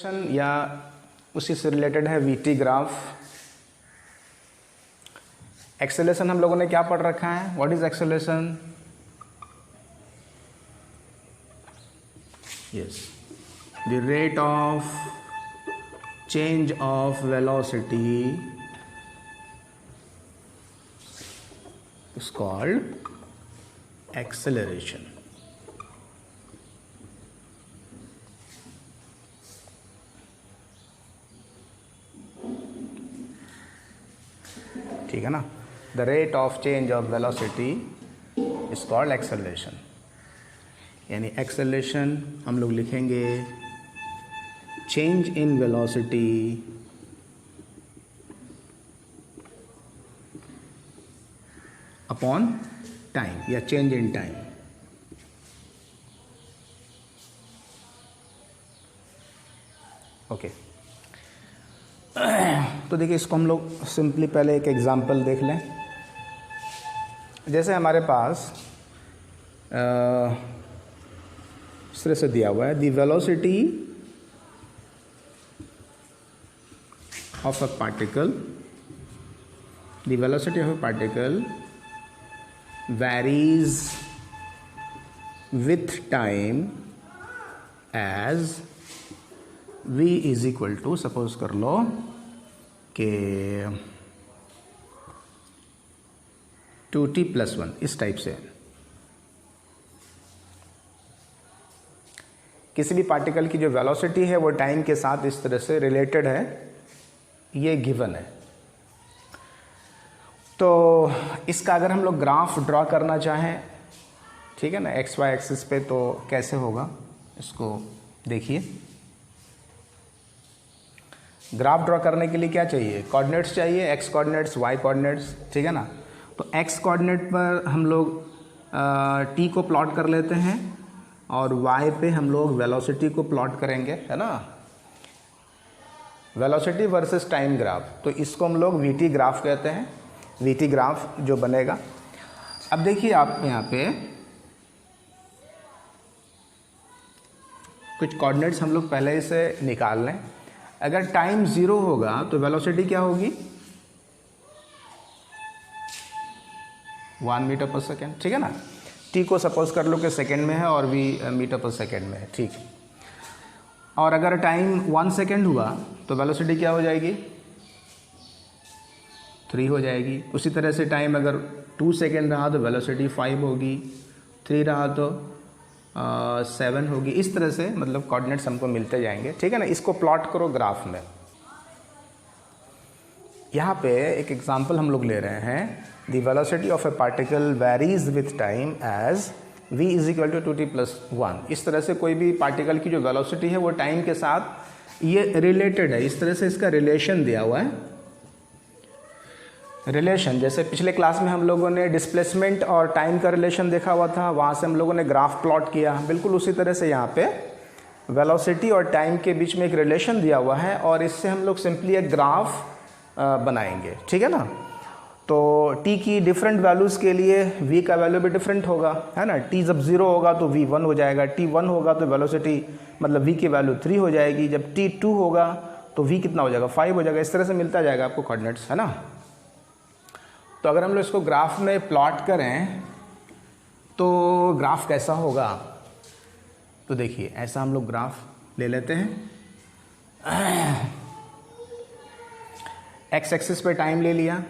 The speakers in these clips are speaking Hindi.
या उसी से रिलेटेड है वीटी ग्राफ। एक्सेलेरेशन हम लोगों ने क्या पढ़ रखा है? What is acceleration? Yes, the rate of change of velocity is called acceleration. ठीक है ना? The rate of change of velocity is called acceleration. यानी एक्सेलरेशन हम लोग लिखेंगे change in velocity upon time या चेंज इन टाइम। ओके, तो देखिए इसको हम लोग सिंपली पहले एक एग्जांपल देख लें। जैसे हमारे पास इस तरह से दिया हुआ है, the velocity of a particle, the velocity of a particle varies with time as v is equal to, suppose कर लो कि 2t+1, इस टाइप से। किसी भी पार्टिकल की जो वेलोसिटी है वो टाइम के साथ इस तरह से रिलेटेड है, ये गिवन है। तो इसका अगर हम लोग ग्राफ ड्रॉ करना चाहें, ठीक है ना, एक्स वाई एक्सिस पे, तो कैसे होगा इसको देखिए। ग्राफ ड्रॉ करने के लिए क्या चाहिए? कोऑर्डिनेट्स चाहिए, एक्स कोऑर्डिनेट्स, वाई कोऑर्डिनेट्स, ठीक है ना। तो एक्स कोऑर्डिनेट पर हम लोग टी को प्लॉट कर लेते हैं और वाई पे हम लोग वेलोसिटी को प्लॉट करेंगे, है ना। वेलोसिटी वर्सेस टाइम ग्राफ, तो इसको हम लोग वीटी ग्राफ कहते हैं, वीटी ग्राफ जो बनेगा। अब देखिए आप यहाँ पे कुछ कोऑर्डिनेट्स हम लोग पहले से निकाल लें। अगर टाइम 0 होगा तो वेलोसिटी क्या होगी? 1 मीटर पर सेकेंड, ठीक है ना। टी को सपोज कर लो कि सेकेंड में है और वी मीटर पर सेकेंड में है, ठीक। और अगर टाइम 1 सेकेंड हुआ तो वेलोसिटी क्या हो जाएगी? 3 हो जाएगी। उसी तरह से टाइम अगर 2 सेकेंड रहा तो वेलोसिटी 5 होगी, 3 रहा तो 7 होगी। इस तरह से मतलब कोऑर्डिनेट्स हमको मिलते जाएंगे, ठीक है ना। इसको प्लॉट करो ग्राफ में। यहाँ पे एक एग्जांपल हम लोग ले रहे हैं, the velocity of a particle varies with time as v is equal to 2t+1। इस तरह से कोई भी पार्टिकल की जो वेलोसिटी है वो टाइम के साथ ये रिलेटेड है। इस तरह से इसका रिलेशन दिया हुआ है। रिलेशन जैसे पिछले क्लास में हम लोगों ने डिस्प्लेसमेंट और टाइम का रिलेशन देखा हुआ था, वहाँ से हम लोगों ने ग्राफ प्लॉट किया। बिल्कुल उसी तरह से यहाँ पे वेलोसिटी और टाइम के बीच में एक रिलेशन दिया हुआ है और इससे हम लोग सिंपली एक ग्राफ बनाएंगे, ठीक है ना। तो t की डिफरेंट वैल्यूज़ के लिए v का वैल्यू भी डिफरेंट होगा, है ना। t जब 0 होगा तो v 1 हो जाएगा, t 1 होगा तो वेलोसिटी मतलब v की वैल्यू 3 हो जाएगी, जब t 2 होगा तो v कितना हो जाएगा? 5 हो जाएगा। इस तरह से मिलता जाएगा आपको कोऑर्डिनेट्स, है ना। तो अगर हम लोग इसको ग्राफ में प्लॉट करें तो ग्राफ कैसा होगा? तो देखिए ऐसा हम लोग ग्राफ ले लेते हैं। एक्स एक्सिस पे टाइम ले लिया,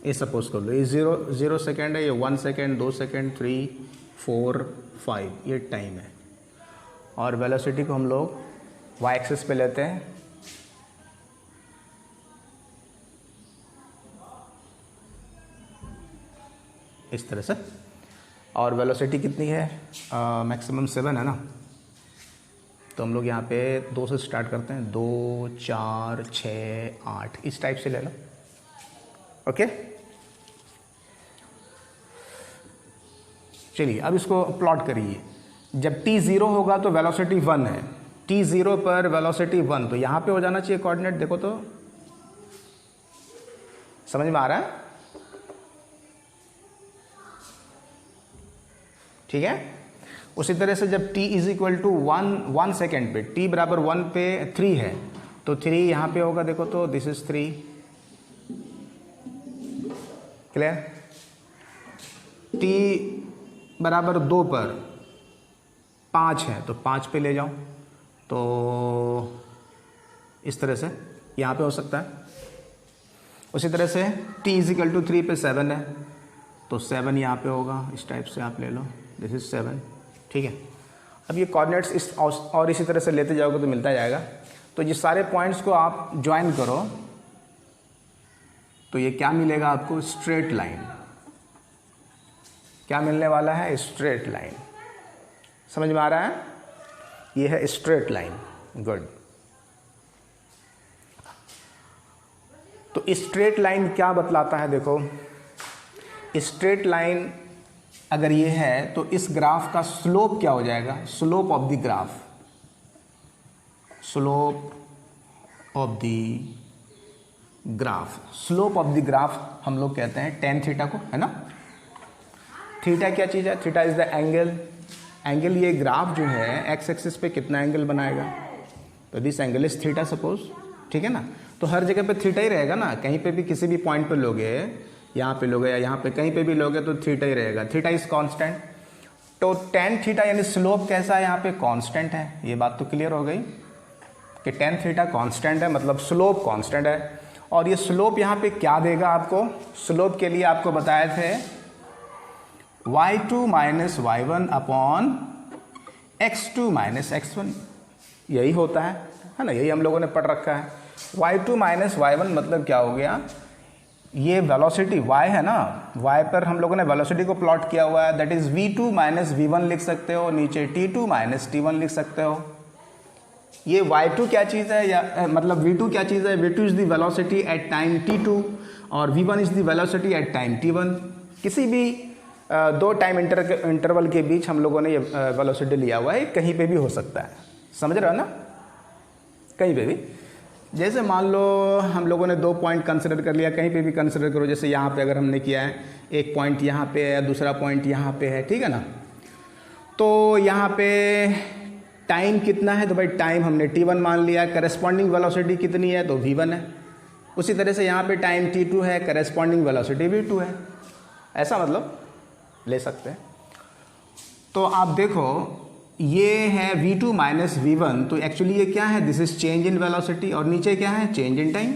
ये सपोज कर लो ये 0 सेकेंड है, ये 1 सेकेंड, 2 सेकेंड, 3, 4, 5, ये टाइम है। और वेलोसिटी को हम लोग वाई एक्सिस पे लेते हैं। इस तरह से। और वेलोसिटी कितनी है? मैक्सिमम 7 है ना। तो हम लोग यहाँ पे 2 से स्टार्ट करते हैं, 2, 4, 6, 8, इस टाइप से ले लो। ओके, चलिए अब इसको प्लॉट करिए। जब t 0 होगा तो वेलोसिटी 1 है, t 0 पर वेलोसिटी 1, तो यहाँ पे हो जाना चाहिए कोऑर्डिनेट। देखो तो समझ में आ रहा है? ठीक है। उसी तरह से जब t is equal to 1 second पे, t बराबर 1 पे 3 है, तो 3 यहाँ पे होगा, देखो तो दिस इज 3, क्लियर। t बराबर 2 पर 5 है, तो 5 पे ले जाओ, तो इस तरह से यहाँ पे हो सकता है। उसी तरह से t इज इक्वल टू 3 पे 7 है, तो 7 यहाँ पे होगा, इस टाइप से आप ले लो, दिस इज 7, ठीक है। अब ये कोऑर्डिनेट्स इस और इसी तरह से लेते जाओगे तो मिलता जाएगा। तो ये सारे पॉइंट्स को आप ज्वाइन करो तो ये क्या मिलेगा आपको, स्ट्रेट लाइन। क्या मिलने वाला है, स्ट्रेट लाइन। समझ में आ रहा है, ये है स्ट्रेट लाइन, गुड। तो स्ट्रेट लाइन क्या बतलाता है, देखो स्ट्रेट लाइन अगर ये है तो इस ग्राफ का स्लोप क्या हो जाएगा, slope of the graph, slope of the graph, slope of the graph हम लोग कहते हैं टेन थीटा को, है ना। थीटा क्या चीज़ है, theta is the angle. Angle, ये ग्राफ जो है एक्स एक्सिस पे कितना एंगल बनाएगा, तो this angle is theta suppose, ठीक है ना। तो हर जगह पे थीटा ही रहेगा ना, कहीं पे भी किसी भी पॉइंट पे लोगे, यहाँ पे लोगे या यहाँ पे कहीं पे भी लोगे तो थीटा ही रहेगा, थीटा इज कांस्टेंट। तो टेन थीटा यानी स्लोप कैसा है, यहाँ पे कांस्टेंट है। ये बात तो क्लियर हो गई कि टेन थीटा कांस्टेंट है, मतलब स्लोप कांस्टेंट है। और ये स्लोप यहाँ पे क्या देगा आपको, स्लोप के लिए आपको बताए थे y2 minus y1 upon x2 minus x1, यही होता है ना, यही हम लोगों ने पढ़ रखा है। y2 माइनस y1 मतलब क्या हो गया, ये वेलोसिटी y है ना, y पर हम लोगों ने वेलोसिटी को प्लॉट किया हुआ है, that is v2 minus v1 लिख सकते हो, नीचे t2 माइनस t1 लिख सकते हो। ये y2 क्या चीज़ है, या मतलब v2 क्या चीज़ है, v2 is the velocity at time t2 और v1 is the velocity at time t1। किसी भी दो टाइम इंटरवल के बीच हम लोगों ने ये वेलोसिटी लिया हुआ है, कहीं पे भी हो सकता है, समझ रहे हो ना, कहीं पे भी। जैसे मान लो हम लोगों ने 2 पॉइंट कंसिडर कर लिया, कहीं पे भी कंसिडर करो, जैसे यहाँ पे अगर हमने किया है, एक पॉइंट यहाँ पे है, दूसरा पॉइंट यहाँ पे है, ठीक है ना। तो यहाँ पे टाइम कितना है, तो भाई टाइम हमने t1 मान लिया, करस्पॉन्डिंग वेलोसिटी कितनी है, तो v1 है। उसी तरह से यहाँ पे टाइम t2 है, करस्पॉन्डिंग वेलोसिटी v2 है, ऐसा मतलब ले सकते हैं। तो आप देखो ये है v2 माइनस v1, तो एक्चुअली ये क्या है, this is change in velocity, और नीचे क्या है, चेंज इन टाइम।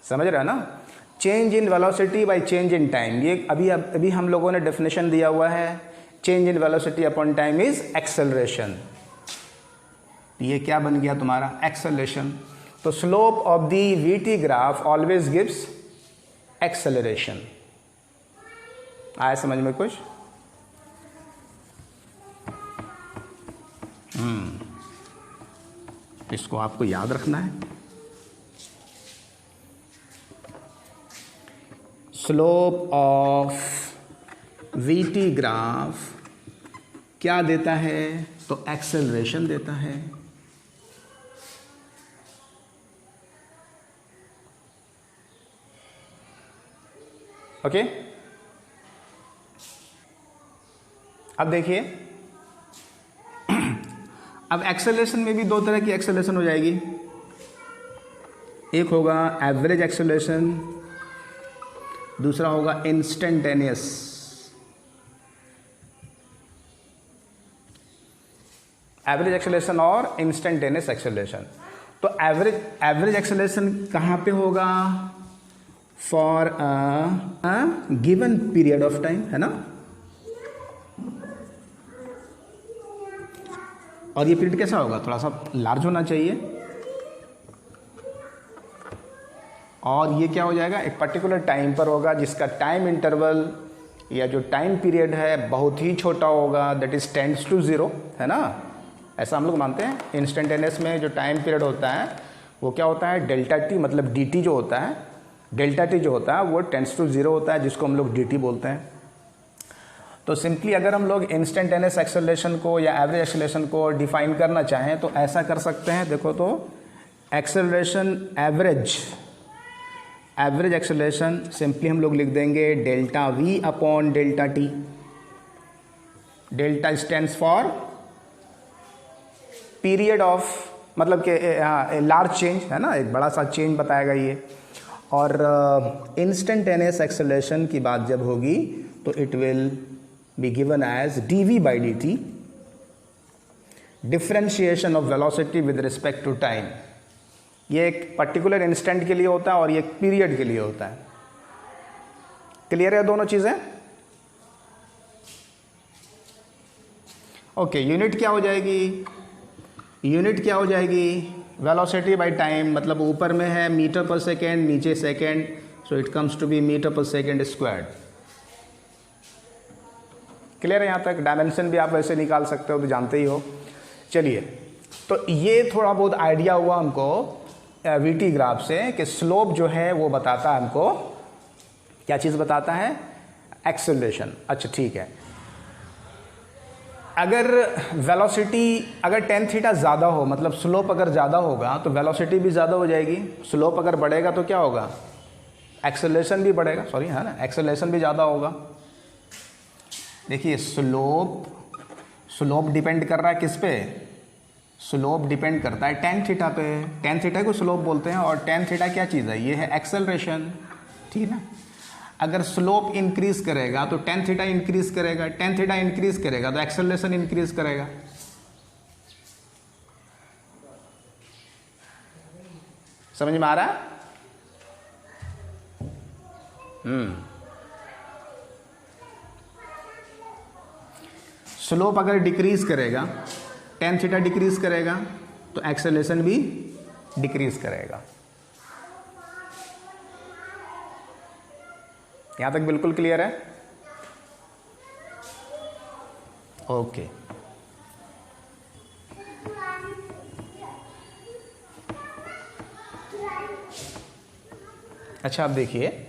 समझ रहे हो ना, change in velocity by change in time. ये अभी हम लोगों ने डेफिनेशन दिया हुआ है, change in velocity upon time is acceleration. ये क्या बन गया तुम्हारा, एक्सेलरेशन। तो slope of the VT graph always gives acceleration. आया समझ में कुछ? इसको आपको याद रखना है। स्लोप ऑफ वीटी ग्राफ क्या देता है, तो एक्सेलरेशन देता है। ओके, अब देखिए, अब एक्सेलरेशन में भी 2 तरह की एक्सेलरेशन हो जाएगी। एक होगा एवरेज एक्सेलरेशन, दूसरा होगा इंस्टेंटेनियस। एवरेज एक्सेलरेशन और इंस्टेंटेनियस एक्सेलरेशन। तो एवरेज एक्सेलरेशन कहाँ पे होगा, for a given period of time, है ना। और ये पीरियड कैसा होगा, थोड़ा सा लार्ज होना चाहिए, और ये क्या हो जाएगा, एक पर्टिकुलर टाइम पर होगा जिसका टाइम इंटरवल या जो टाइम पीरियड है बहुत ही छोटा होगा, दैट इज टेंड्स टू 0, है ना। ऐसा हम लोग मानते हैं। इंस्टेंटेनियस में जो टाइम पीरियड होता है वो क्या होता है, डेल्टा टी, मतलब डी टी जो होता है, डेल्टा टी जो होता है वो टेंड्स टू 0 होता है, जिसको हम लोग डी टी बोलते हैं। तो सिंपली अगर हम लोग इंस्टेंटेनियस एक्सेलरेशन को या एवरेज एक्सेलरेशन को डिफाइन करना चाहें तो ऐसा कर सकते हैं। देखो तो एक्सेलरेशन एवरेज एक्सेलरेशन सिंपली हम लोग लिख देंगे delta we upon delta T. Delta stands for period of, मतलब कि लार्ज चेंज है ना, एक बड़ा सा चेंज बताएगा ये। और इंस्टेंटेनियस एक्सेलरेशन की बात जब होगी तो it will be given as dv/dt, differentiation of velocity with respect to time. ये एक पर्टिकुलर इंस्टेंट के लिए होता है और ये एक पीरियड के लिए होता है। क्लियर है दोनों चीजें? ओके, यूनिट क्या हो जाएगी? यूनिट क्या हो जाएगी? वेलोसिटी बाय टाइम, मतलब ऊपर में है मीटर पर सेकेंड, नीचे second, so it comes to be metre per second squared. Clear है यहाँ तक? डायमेंशन भी आप वैसे निकाल सकते हो, तो जानते ही हो। चलिए, तो ये थोड़ा बहुत आइडिया हुआ हमको वीटी ग्राफ से कि स्लोप जो है वो बताता है हमको, क्या चीज़ बताता है? एक्सेलरेशन। अच्छा ठीक है, अगर वेलोसिटी, अगर टेन थीटा ज़्यादा हो, मतलब स्लोप अगर ज़्यादा होगा तो वेलोसिटी भी ज़्यादा हो जाएगी। स्लोप अगर बढ़ेगा तो क्या होगा? एक्सेलरेशन भी बढ़ेगा, सॉरी है ना, एक्सेलरेशन भी ज़्यादा होगा। देखिए स्लोप डिपेंड कर रहा है किस पे? स्लोप डिपेंड करता है टेन थीटा पे। टेन थीटा को स्लोप बोलते हैं, और टेन थीटा क्या चीज़ है? ये है एक्सेलरेशन, ठीक है ना। अगर स्लोप इंक्रीज करेगा तो टेन थीटा इंक्रीज करेगा, टेन थीटा इंक्रीज करेगा तो एक्सेलरेशन इंक्रीज करेगा। समझ में आ रहा है? स्लोप अगर डिक्रीज करेगा, टेन थीटा डिक्रीज करेगा तो एक्सेलरेशन भी डिक्रीज करेगा। यहां तक बिल्कुल क्लियर है? ओके। अच्छा, आप देखिए,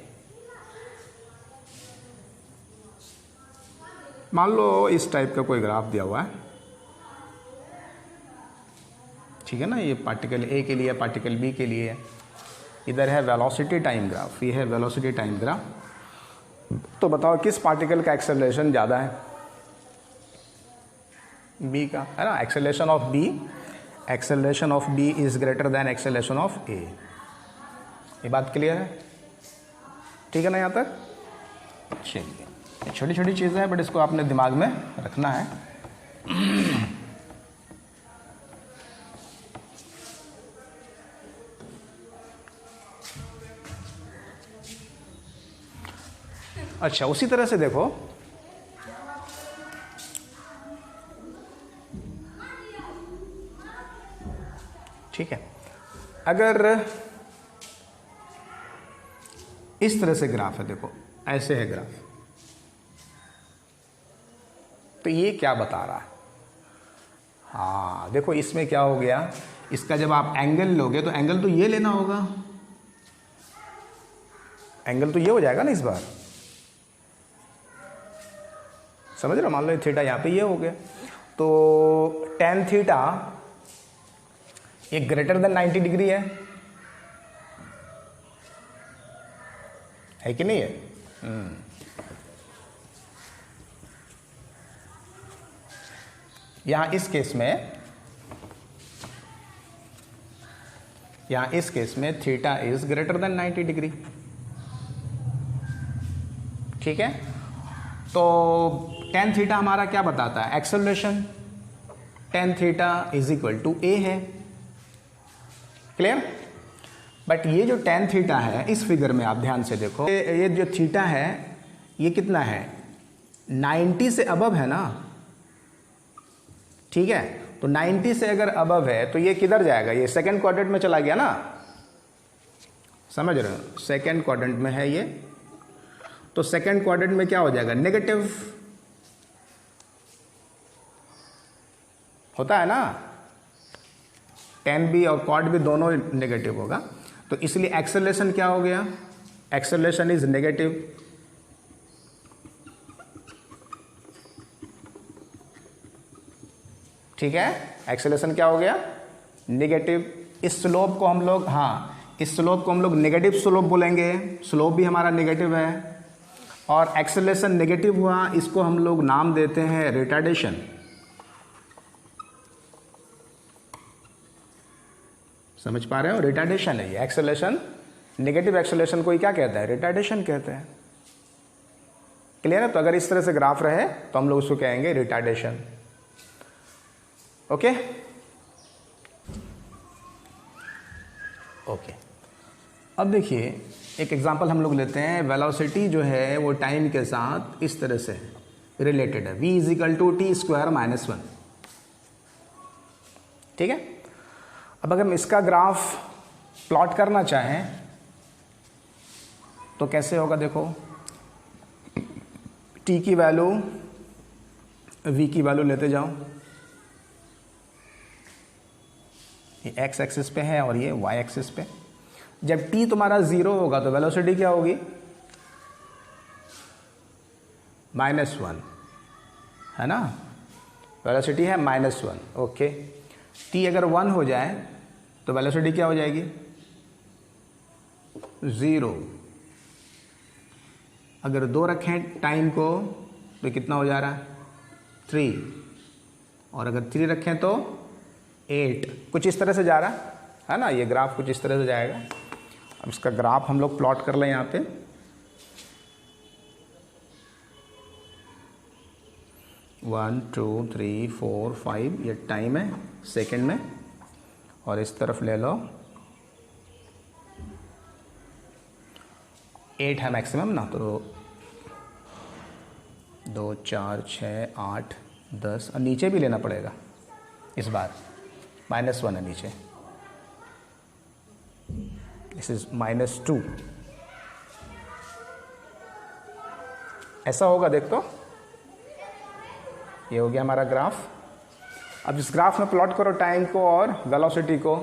मान लो इस टाइप का कोई ग्राफ दिया हुआ है, ठीक है ना। ये पार्टिकल ए के लिए, पार्टिकल बी के लिए, इधर है वेलोसिटी टाइम ग्राफ, ये है वेलोसिटी टाइम ग्राफ। तो बताओ किस पार्टिकल का एक्सेलरेशन ज़्यादा है? बी का, है ना। Acceleration of B is greater than acceleration of A. ये बात क्लियर है? ठीक है ना यहाँ तक? चलिए, छोटी छोटी चीज़ें हैं बट इसको आपने दिमाग में रखना है। अच्छा, उसी तरह से देखो, ठीक है, अगर इस तरह से ग्राफ है, देखो ऐसे है ग्राफ, तो ये क्या बता रहा है? हाँ देखो, इसमें क्या हो गया, इसका जब आप एंगल लोगे तो एंगल तो ये लेना होगा, एंगल तो ये हो जाएगा ना इस बार, समझ रहे हो। मान लो थीटा यहाँ पे ये हो गया, तो टेन थीटा ये ग्रेटर देन 90 डिग्री है कि नहीं है? यहां इस केस में theta is greater than 90 degree, ठीक है। तो टेन थीटा हमारा क्या बताता है? Acceleration. Tan theta is equal to A है, क्लियर। बट ये जो टेन थीटा है, इस फिगर में आप ध्यान से देखो, ये जो थीटा है ये कितना है? 90 से अबव है ना, ठीक है। तो 90 से अगर अबव है तो ये किधर जाएगा? ये सेकंड क्वाड्रेंट में चला गया ना, समझ रहे हो। सेकंड क्वाड्रेंट में है ये, तो सेकंड क्वाड्रेंट में क्या हो जाएगा? नेगेटिव होता है ना, टेन भी और क्वाड भी दोनों नेगेटिव होगा, तो इसलिए एक्सेलरेशन क्या हो गया? एक्सेलरेशन इज नेगेटिव, ठीक है। एक्सेलरेशन क्या हो गया? नेगेटिव। इस स्लोप को हम लोग, हाँ, इस स्लोप को हम लोग नेगेटिव स्लोप बोलेंगे, स्लोप भी हमारा नेगेटिव है। और एक्सेलरेशन नेगेटिव हुआ, इसको हम लोग नाम देते हैं रिटार्डेशन। समझ पा रहे हो? रिटार्डेशन है ये एक्सेलरेशन। नेगेटिव एक्सेलरेशन को ही क्या कहते हैं? रिटार्डेशन कहते हैं। क्लियर है? तो अगर इस तरह से ग्राफ रहे तो हम लोग उसको कहेंगे रिटार्डेशन। Okay okay. अब देखिए एक एग्जांपल हम लोग लेते हैं। वेलोसिटी जो है वो टाइम के साथ इस तरह से रिलेटेड है, v = t² - 1। ठीक है। अब अगर हम इसका ग्राफ प्लॉट करना चाहें तो कैसे होगा? देखो t की वैल्यू v की वैल्यू लेते जाओ, ये x एक्सिस पे है और ये y एक्सिस पे। जब t तुम्हारा 0 होगा तो वेलोसिटी क्या होगी? -1, है ना? वेलोसिटी है -1। ओके। t अगर 1 हो जाए तो वेलोसिटी क्या हो जाएगी? 0। अगर 2 रखें टाइम को तो कितना हो जा रहा है? 3। और अगर 3 रखें तो 8। कुछ इस तरह से जा रहा है ना? ये ग्राफ कुछ इस तरह से जाएगा। अब इसका ग्राफ हम लोग प्लॉट कर लें यहाँ पे। वन, टू, 3, 4, 5 ये टाइम है सेकंड में, और इस तरफ ले लो 8 है मैक्सिमम ना, तो 2, 4, 6, 8, 10 और नीचे भी लेना पड़ेगा इस बार। -1 है नीचे, दिस इज -2। ऐसा होगा, देख तो ये हो गया हमारा ग्राफ। अब इस ग्राफ में प्लॉट करो टाइम को और वेलोसिटी को।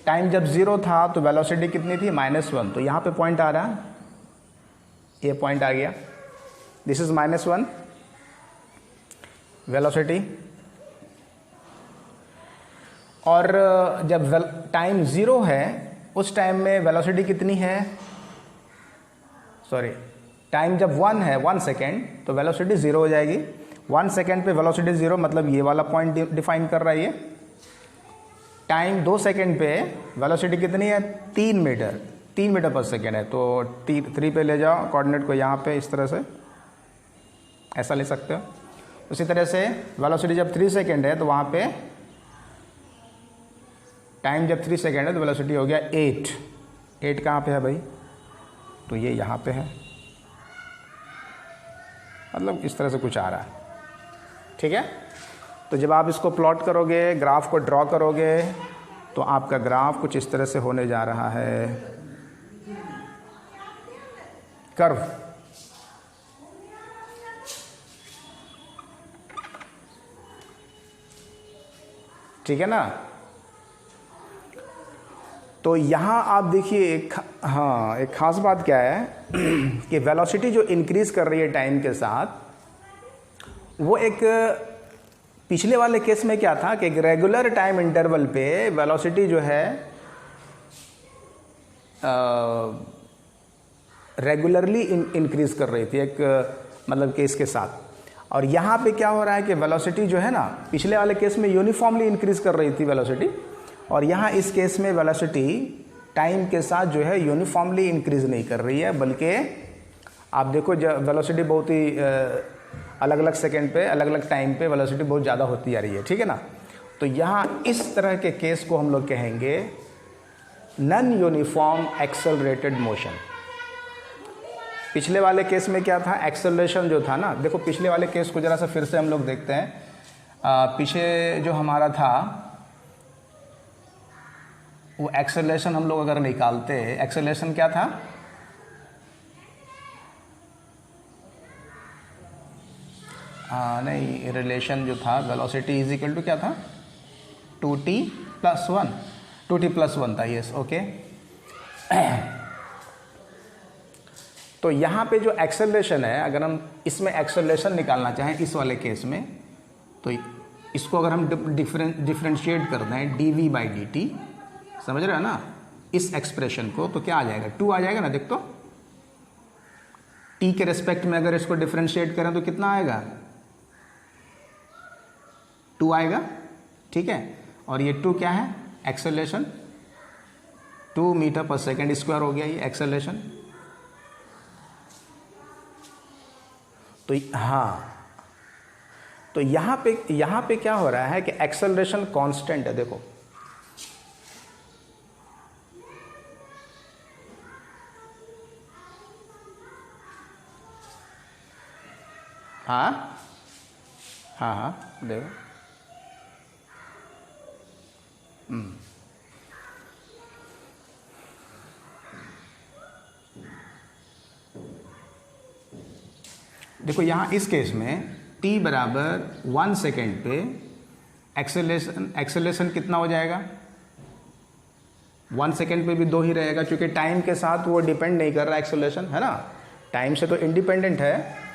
टाइम जब 0 था तो वेलोसिटी कितनी थी? -1। तो यहाँ पे पॉइंट आ रहा है, ये पॉइंट आ गया, दिस इज -1 वेलोसिटी। और जब टाइम 0 है उस टाइम में वेलोसिटी कितनी है? सॉरी, टाइम जब 1 है, 1 सेकेंड, तो वेलोसिटी 0 हो जाएगी। 1 सेकेंड पे वेलोसिटी 0 मतलब ये वाला पॉइंट डिफाइन कर रहा है ये। टाइम 2 सेकेंड पे वेलोसिटी कितनी है? 3 मीटर, 3 मीटर पर सेकेंड है। तो 3 पे ले जाओ कोऑर्डिनेट को, यहाँ पे इस तरह से ऐसा ले सकते हो। उसी तरह से वेलोसिटी जब 3 सेकेंड है तो वहाँ पे टाइम जब 3 सेकेंड है तो वेलोसिटी हो गया 8। 8 कहाँ पे है भाई? तो ये यहाँ पे है, मतलब इस तरह से कुछ आ रहा है। ठीक है। तो जब आप इसको प्लॉट करोगे, ग्राफ को ड्रॉ करोगे, तो आपका ग्राफ कुछ इस तरह से होने जा रहा है, कर्व। ठीक है ना? तो यहाँ आप देखिए एक खास बात क्या है कि वेलोसिटी जो इंक्रीज कर रही है टाइम के साथ, वो एक पिछले वाले केस में क्या था कि एक रेगुलर टाइम इंटरवल पे वेलोसिटी जो है रेगुलरली इंक्रीज कर रही थी, एक मतलब केस के साथ। और यहाँ पे क्या हो रहा है कि वेलोसिटी जो है ना, पिछले वाले केस में यूनिफॉर्मली इंक्रीज कर रही थी वेलोसिटी, और यहाँ इस केस में वेलोसिटी टाइम के साथ जो है यूनिफॉर्मली इंक्रीज नहीं कर रही है, बल्कि आप देखो वेलोसिटी बहुत ही अलग अलग सेकेंड पे, अलग अलग टाइम पे वेलोसिटी बहुत ज़्यादा होती जा रही है। ठीक है ना? तो यहाँ इस तरह के केस को हम लोग कहेंगे नॉन यूनिफॉर्म एक्सेलरेटेड मोशन। पिछले वाले केस में क्या था? एक्सेलरेशन जो था ना, देखो पिछले वाले केस को ज़रा सा फिर से हम लोग देखते हैं। पीछे जो हमारा था वो एक्सेलरेशन हम लोग अगर निकालते, एक्सेलरेशन क्या था? नहीं, रिलेशन जो था वेलोसिटी इज इक्वल टू क्या था? 2t + 1, 2t + 1 था, यस। ओके। तो यहाँ पे जो एक्सेलरेशन है, अगर हम इसमें एक्सेलरेशन निकालना चाहें इस वाले केस में, तो इसको अगर हम डिफरेंशिएट कर दें dv/dt, समझ रहे हो ना इस एक्सप्रेशन को, तो क्या आ जाएगा? 2 आ जाएगा ना, देख तो टी के रिस्पेक्ट में अगर इसको डिफ्रेंशिएट करें तो कितना आएगा, 2 आएगा, ठीक है। और ये 2 क्या है, acceleration, 2 metre per second square हो गया ये एक्सेलरेशन। तो हाँ, तो यहाँ पे क्या हो रहा है कि एक्सेलरेशन कांस्टेंट है, देखो हाँ हाँ हाँ देखो, देखो यहाँ इस केस में t बराबर 1 सेकेंड पे एक्सेलरेशन कितना हो जाएगा, 1 सेकेंड पे भी 2 ही रहेगा, क्योंकि टाइम के साथ वो डिपेंड नहीं कर रहा एक्सेलरेशन, है ना, टाइम से तो इंडिपेंडेंट है।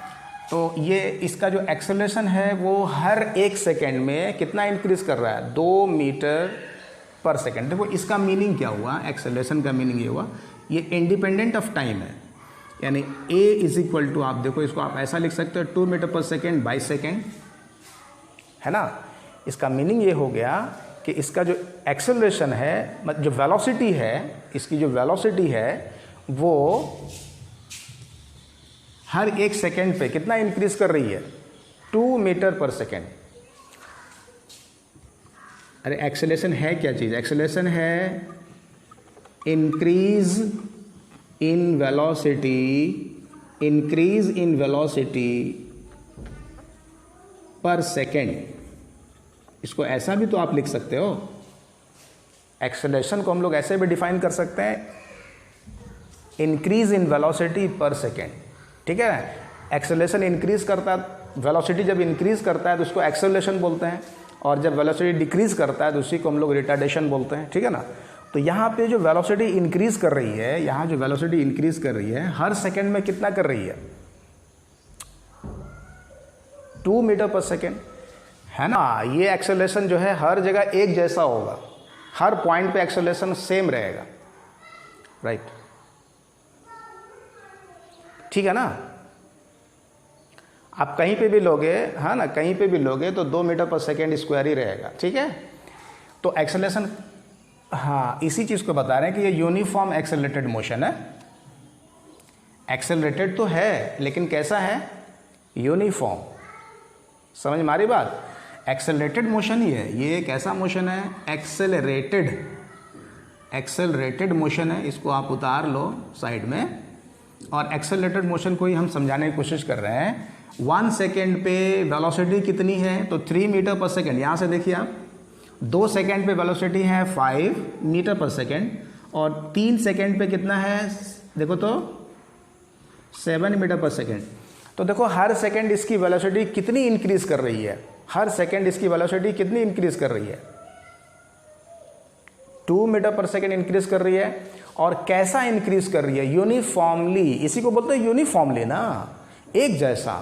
तो ये इसका जो एक्सेलरेशन है वो हर 1 सेकेंड में कितना इंक्रीज कर रहा है, 2 मीटर पर सेकेंड। देखो इसका मीनिंग क्या हुआ, एक्सेलरेशन का मीनिंग ये हुआ, ये इंडिपेंडेंट ऑफ टाइम है, यानी a इज इक्वल टू, आप देखो इसको आप ऐसा लिख सकते हो 2 metre per second by second, है ना। इसका मीनिंग ये हो गया कि इसका जो एक्सेलरेशन है, जो वेलोसिटी है, इसकी जो वेलोसिटी है वो हर 1 सेकेंड पे कितना इंक्रीज कर रही है, 2 मीटर पर सेकेंड। अरे एक्सेलरेशन है क्या चीज़, एक्सेलरेशन है इंक्रीज इन वेलोसिटी पर सेकेंड। इसको ऐसा भी तो आप लिख सकते हो, एक्सेलरेशन को हम लोग ऐसे भी डिफाइन कर सकते हैं, इंक्रीज इन वेलोसिटी पर सेकेंड, ठीक है। एक्सेलरेशन इंक्रीज करता है, वेलोसिटी जब इंक्रीज करता है तो उसको एक्सेलरेशन बोलते हैं, और जब वेलोसिटी डिक्रीज करता है तो उसी को हम लोग रिटार्डेशन बोलते हैं, ठीक है ना। तो यहाँ पे जो वेलोसिटी इंक्रीज कर रही है, यहाँ जो वेलोसिटी इंक्रीज कर रही है हर सेकेंड में कितना कर रही है, 2 मीटर पर सेकेंड, है ना। ये एक्सेलरेशन जो है हर जगह एक जैसा होगा, हर पॉइंट पे एक्सेलरेशन सेम रहेगा, राइट, ठीक है ना। आप कहीं पे भी लोगे, है ना, कहीं पे भी लोगे तो 2 मीटर पर सेकेंड स्क्वायर ही रहेगा, ठीक है। तो एक्सेलरेशन, हाँ, इसी चीज़ को बता रहे हैं कि ये यूनिफॉर्म एक्सेलरेटेड मोशन है। एक्सेलरेटेड तो है लेकिन कैसा है, यूनिफॉर्म, समझ में आ रही बात। एक्सेलरेटेड मोशन ही है ये, कैसा मोशन है, एक्सेलरेटेड मोशन है। इसको आप उतार लो साइड में, और एक्सेलरेटेड मोशन को ही हम समझाने की कोशिश कर रहे हैं। 1 सेकेंड पे वेलोसिटी कितनी है, तो 3 मीटर पर सेकेंड। यहाँ से देखिए आप, 2 सेकेंड पे वेलोसिटी है 5 मीटर पर सेकेंड, और 3 सेकेंड पे कितना है, देखो तो 7 मीटर पर सेकेंड। तो देखो हर सेकेंड इसकी वेलोसिटी कितनी इंक्रीज कर रही है, हर सेकेंड इसकी वेलोसिटी कितनी इंक्रीज कर रही है, 2 मीटर पर सेकेंड इंक्रीज कर रही है। और कैसा इंक्रीज कर रही है, यूनिफॉर्मली, इसी को बोलते हैं यूनिफॉर्मली ना, एक जैसा,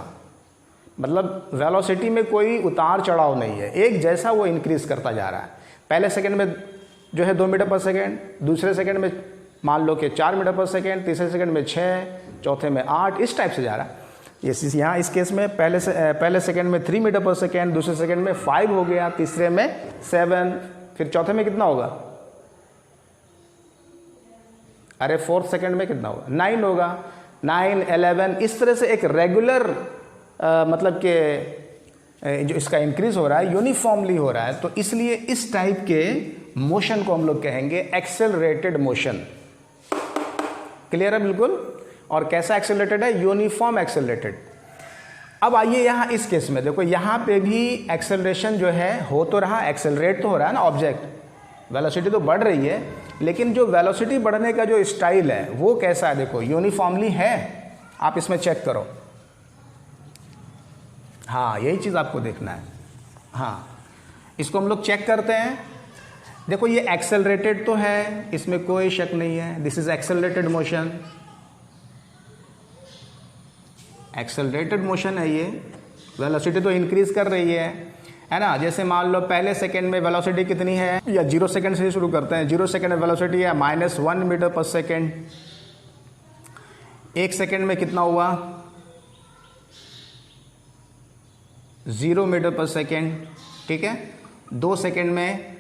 मतलब वेलोसिटी में कोई उतार चढ़ाव नहीं है, एक जैसा वो इंक्रीज करता जा रहा है। पहले सेकंड में जो है 2 मीटर पर सेकंड, दूसरे सेकंड में मान लो कि 4 मीटर पर सेकंड, तीसरे सेकंड में 6, चौथे में 8, इस टाइप से जा रहा है। यहाँ इस केस में पहले सेकंड में 3 मीटर पर सेकंड, दूसरे सेकंड में 5 हो गया, तीसरे में 7, फिर चौथे में कितना होगा, अरे 4th सेकंड में कितना होगा, 9 होगा, 9, 11, इस तरह से एक रेगुलर मतलब कि जो इसका इंक्रीज हो रहा है यूनिफॉर्मली हो रहा है। तो इसलिए इस टाइप के मोशन को हम लोग कहेंगे एक्सेलरेटेड मोशन। क्लियर है बिल्कुल। और कैसा एक्सेलरेटेड है, यूनिफॉर्म एक्सेलरेटेड। अब आइए यहाँ इस केस में देखो, यहाँ पे भी एक्सेलरेशन जो है हो तो रहा, एक्सेलरेट तो हो रहा है ना ऑब्जेक्ट, वेलोसिटी तो बढ़ रही है, लेकिन जो वेलोसिटी बढ़ने का जो स्टाइल है वो कैसा है, देखो यूनिफॉर्मली है, आप इसमें चेक करो। हाँ, यही चीज़ आपको देखना है। हाँ, इसको हम लोग चेक करते हैं। देखो ये एक्सेलरेटेड तो है, इसमें कोई शक नहीं है, this is accelerated motion, accelerated motion है ये, वेलोसिटी तो इंक्रीज कर रही है ना। जैसे मान लो पहले सेकंड में वेलोसिटी कितनी है, या 0 सेकंड से शुरू करते हैं, 0 सेकंड में वेलोसिटी है -1 मीटर पर सेकंड। 1 सेकेंड में कितना हुआ, 0 मीटर पर सेकेंड, ठीक है। 2 सेकेंड में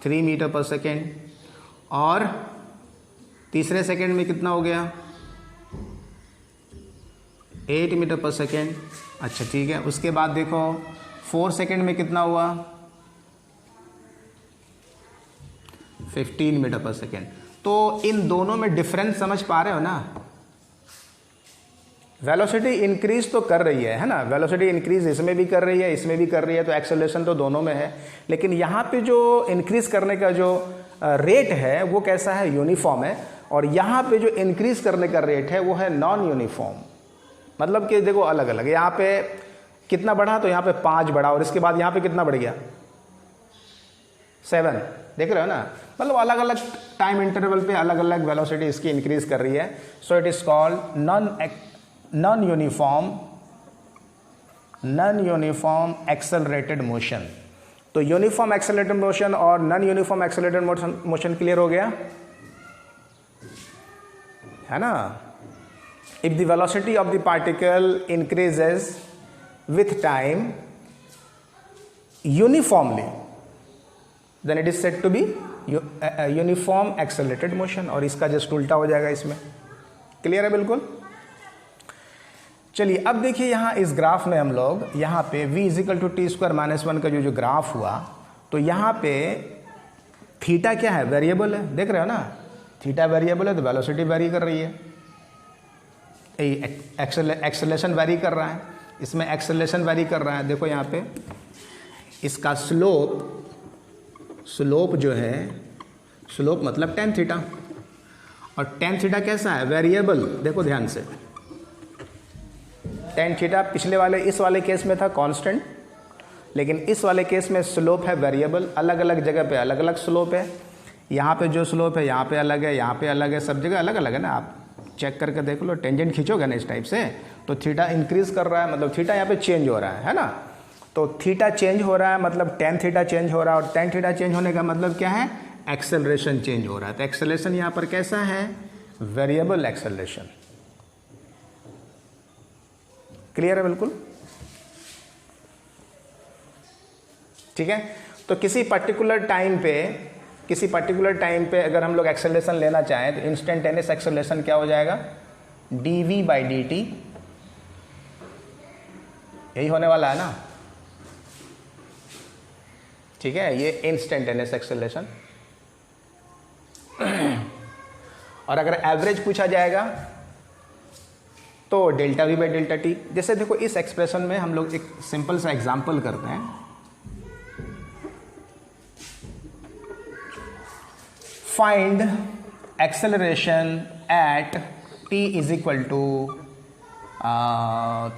3 मीटर पर सेकेंड, और तीसरे सेकेंड में कितना हो गया, 8 मीटर पर सेकेंड। अच्छा ठीक है, उसके बाद देखो 4 सेकेंड में कितना हुआ, 15 मीटर पर सेकेंड। तो इन दोनों में डिफरेंस समझ पा रहे हो ना। वेलोसिटी इंक्रीज तो कर रही है ना, वेलोसिटी इंक्रीज इसमें भी कर रही है, इसमें भी कर रही है, तो एक्सेलरेशन तो दोनों में है। लेकिन यहाँ पे जो इंक्रीज करने का जो रेट है वो कैसा है, यूनिफॉर्म है। और यहाँ पे जो इंक्रीज करने का रेट है वो है नॉन यूनिफॉर्म। मतलब कि देखो अलग अलग, यहाँ पे कितना बढ़ा, तो यहाँ पे 5 बढ़ा, और इसके बाद यहाँ पे कितना बढ़ गया, 7। देख रहे हो ना, मतलब अलग अलग टाइम इंटरवल पे अलग अलग वेलोसिटी इसकी इंक्रीज कर रही है। So it is called non uniform accelerated motion. तो यूनिफॉर्म एक्सेलरेटेड मोशन और non uniform accelerated motion clear हो गया है ना। If the velocity of the particle increases with time uniformly, then it is said to be uniform accelerated motion. और इसका जस्ट उल्टा हो जाएगा इसमें। क्लियर है बिल्कुल। चलिए अब देखिए यहाँ इस ग्राफ में हम लोग यहाँ पे v is equal to t square minus 1 का जो ग्राफ हुआ, तो यहाँ पे थीटा क्या है, वेरिएबल है। देख रहे हो ना, थीटा वेरिएबल है तो वेलोसिटी वेरी कर रही है, एक्सेलरेशन वेरी कर रहा है, इसमें एक्सेलरेशन वेरी कर रहा है। देखो यहाँ पे इसका स्लोप जो है, स्लोप मतलब टेन थीटा, और टेन थीटा कैसा है, वेरिएबल। देखो ध्यान से, टेन थीटा पिछले वाले इस वाले केस में था कांस्टेंट, लेकिन इस वाले केस में स्लोप है वेरिएबल। अलग अलग जगह पे अलग अलग स्लोप है। यहाँ पे जो स्लोप है यहाँ पे अलग है, यहाँ पे अलग है, सब जगह अलग अलग है ना। आप चेक करके देख लो, टेंजेंट खींचोगे ना इस टाइप से, तो थीटा इंक्रीज कर रहा है, मतलब थीटा यहाँ पे चेंज हो रहा है ना। तो थीटा चेंज हो रहा है मतलब टेन थीटा चेंज हो रहा है, और टेन थीटा चेंज होने का मतलब क्या है, एक्सेलरेशन चेंज हो रहा है। तो एक्सेलरेशन यहाँ पर कैसा है, वेरिएबल एक्सेलरेशन। क्लियर है बिल्कुल, ठीक है। तो किसी पर्टिकुलर टाइम पे अगर हम लोग एक्सेलरेशन लेना चाहें तो इंस्टेंटेनियस एक्सेलरेशन क्या हो जाएगा, dv बाई dt, यही होने वाला है ना, ठीक है। ये इंस्टेंटेनियस एक्सेलरेशन। और अगर एवरेज पूछा जाएगा तो delta we by delta T. जैसे देखो इस एक्सप्रेशन में हम लोग एक सिंपल सा एग्जांपल करते हैं। Find acceleration at t is equal to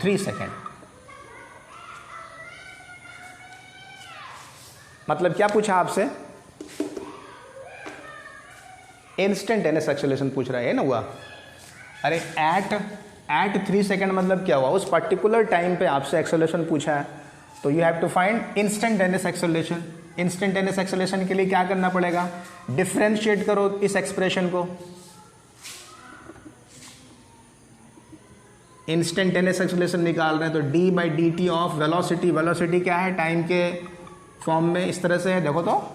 3 second. मतलब क्या पूछा आपसे, इंस्टेंटेनियस एक्सेलरेशन पूछ रहा है ना हुआ। अरे एट 3 सेकेंड मतलब क्या हुआ, उस पर्टिकुलर टाइम पे आपसे एक्सेलरेशन पूछा है, तो you have to find instantaneous acceleration. Instantaneous acceleration के लिए क्या करना पड़ेगा, डिफरेंशिएट करो इस एक्सप्रेशन को। इंस्टेंटेनियस एक्सेलरेशन निकाल रहे हैं तो d by D T of velocity, velocity क्या है, टाइम के फॉर्म में इस तरह से है। देखो तो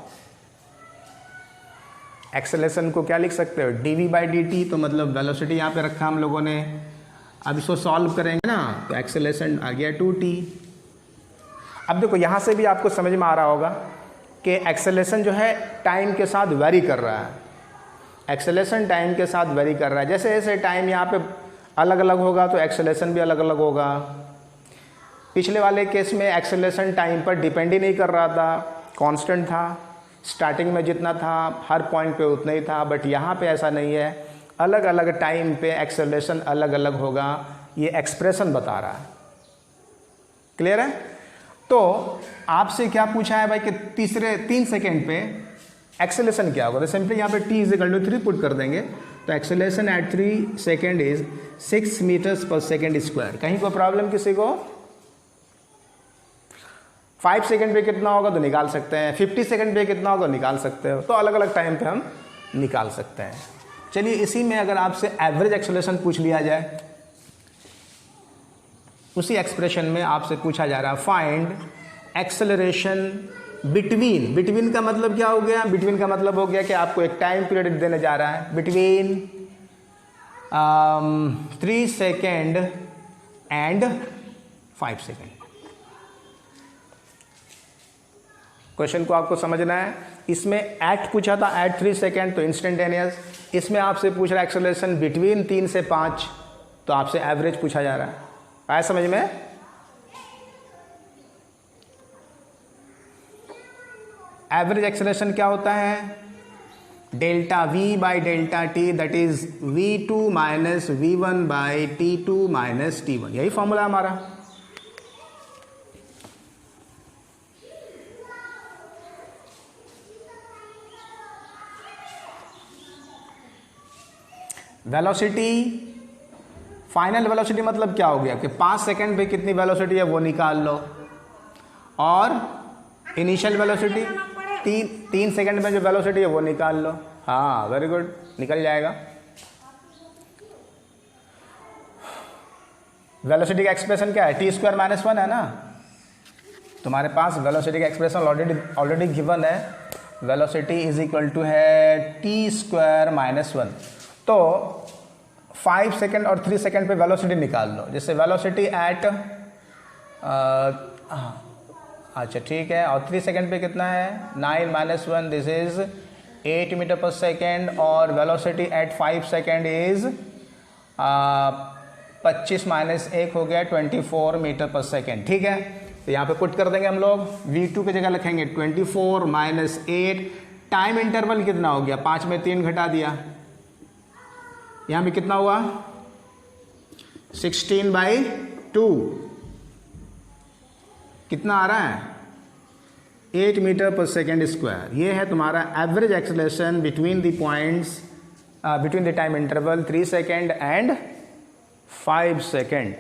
एक्सेलरेशन को क्या लिख सकते हो, dv बाई डी टी, तो मतलब वेलोसिटी यहाँ पे रखा हम लोगों ने। अब इसको सॉल्व करेंगे ना तो एक्सेलरेशन आ गया 2t। अब देखो यहाँ से भी आपको समझ में आ रहा होगा कि एक्सेलरेशन जो है टाइम के साथ वेरी कर रहा है। एक्सेलरेशन टाइम के साथ वेरी कर रहा है, जैसे जैसे टाइम यहाँ पे अलग अलग होगा तो एक्सेलरेशन भी अलग अलग होगा। पिछले वाले केस में एक्सेलरेशन टाइम पर डिपेंड ही नहीं कर रहा था, कांस्टेंट था, स्टार्टिंग में जितना था हर पॉइंट पे उतना ही था। बट यहाँ पे ऐसा नहीं है, अलग अलग टाइम पे एक्सेलरेशन अलग अलग होगा, ये एक्सप्रेशन बता रहा है। क्लियर है। तो आपसे क्या पूछा है भाई कि 3 सेकेंड पे एक्सेलरेशन क्या होगा, तो सिंपली यहाँ पे t is equal to 3 put कर देंगे, तो acceleration at 3 second is 6 metres per second square. कहीं कोई प्रॉब्लम किसी को, 5 सेकेंड पे कितना होगा तो निकाल सकते हैं, 50 सेकेंड पे कितना होगा निकाल सकते हो। तो अलग अलग टाइम पे हम निकाल सकते हैं। चलिए इसी में अगर आपसे एवरेज एक्सेलरेशन पूछ लिया जाए, उसी एक्सप्रेशन में आपसे पूछा जा रहा है फाइंड एक्सेलरेशन बिटवीन का मतलब क्या हो गया? बिटवीन का मतलब हो गया कि आपको एक टाइम पीरियड देने जा रहा है between 3 second and 5 second. Question को आपको समझना है। इसमें एट पूछा था, एट 3 सेकेंड तो इंस्टेंटेनियस। इसमें आपसे पूछ रहा है एक्सेलरेशन बिटवीन 3 से 5, तो आपसे एवरेज पूछा जा रहा है। आया समझ में? एवरेज एक्सेलरेशन क्या होता है? Delta we by delta T, that is v2 minus v1 by t2 minus t1। यही फॉर्मूला हमारा। वेलोसिटी, फाइनल वेलोसिटी मतलब क्या हो गया कि 5 सेकेंड पे कितनी वेलोसिटी है वो निकाल लो, और इनिशियल वेलोसिटी 3 सेकेंड में जो वेलोसिटी है वो निकाल लो। हाँ वेरी गुड, निकल जाएगा। वेलोसिटी का एक्सप्रेशन क्या है? t² माइनस 1 है ना। तुम्हारे पास वेलोसिटी का एक्सप्रेशन ऑलरेडी गिवन है। वेलोसिटी इज इक्वल टू है t² माइनस 1। तो 5 सेकेंड और 3 सेकेंड पे वेलोसिटी निकाल लो। जैसे वेलोसिटी एट अच्छा ठीक है, और 3 सेकेंड पे कितना है? 9 minus 1, this is 8 metre per second. और velocity at 5 second is 25 minus 1 हो गया 24 मीटर पर सेकेंड। ठीक है, तो यहाँ पे पुट कर देंगे हम लोग। v2 की जगह लिखेंगे 24 माइनस 8। टाइम इंटरवल कितना हो गया? 5 में 3 घटा दिया, यहाँ पे कितना हुआ? 16/2। कितना आ रहा है? 8 मीटर पर सेकेंड स्क्वायर। ये है तुम्हारा average acceleration between the points, between the time interval 3 second and 5 second.